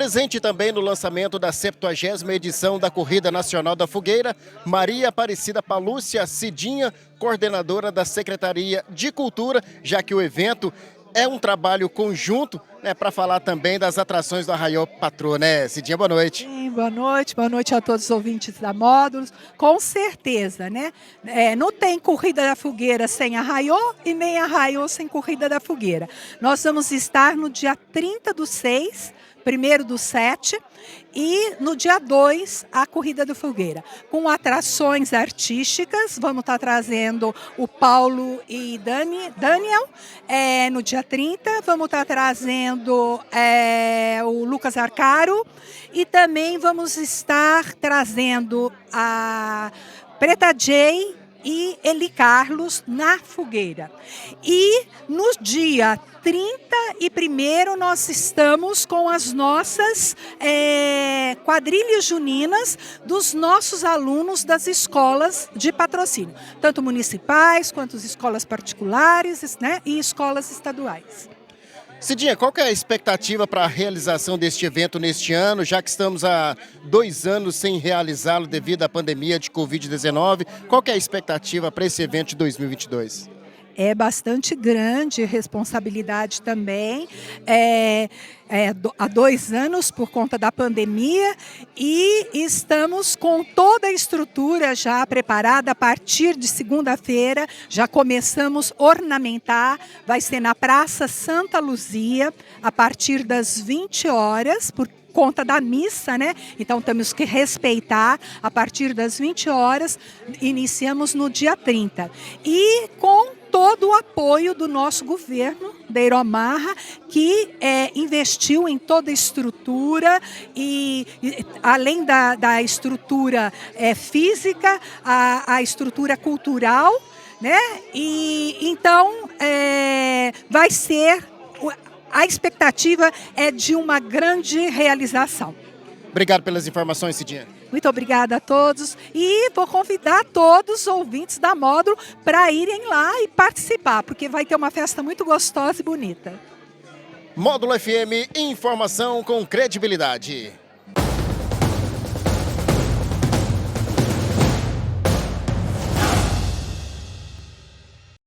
Presente também no lançamento da 70ª edição da Corrida Nacional da Fogueira, Maria Aparecida Palúcia Cidinha, coordenadora da Secretaria de Cultura, já que o evento é um trabalho conjunto, né, para falar também das atrações do Arraial Patroa, né, Cidinha? Boa noite. Sim, boa noite a todos os ouvintes da Módulos. Com certeza, né? Não tem Corrida da Fogueira sem Arraial e nem Arraial sem Corrida da Fogueira. Nós vamos estar no dia 30/6, 1º/7 e no dia 2 a Corrida da Fogueira, com atrações artísticas. Vamos estar trazendo o Paulo e Daniel no dia 30, vamos estar trazendo o Lucas Arcaro e também vamos estar trazendo a Preta Jay e Eli Carlos na fogueira. E no dia 31º nós estamos com as nossas quadrilhas juninas dos nossos alunos das escolas de patrocínio, tanto municipais quanto as escolas particulares, né, e escolas estaduais. Cidinha, qual que é a expectativa para a realização deste evento neste ano, já que estamos há 2 anos sem realizá-lo devido à pandemia de Covid-19? Qual que é a expectativa para esse evento de 2022? É bastante grande responsabilidade também, há 2 anos por conta da pandemia, e estamos com toda a estrutura já preparada. A partir de segunda-feira já começamos a ornamentar, vai ser na Praça Santa Luzia, a partir das 20 horas, por conta da missa, né? Então temos que respeitar. A partir das 20 horas, iniciamos no dia 30. E com todo o apoio do nosso governo, da Aeromarra, que investiu em toda a estrutura e além da estrutura física, a estrutura cultural, né? E então vai ser. A expectativa é de uma grande realização. Obrigado pelas informações, Cidinha. Muito obrigada a todos e vou convidar todos os ouvintes da Módulo para irem lá e participar, porque vai ter uma festa muito gostosa e bonita. Módulo FM, informação com credibilidade.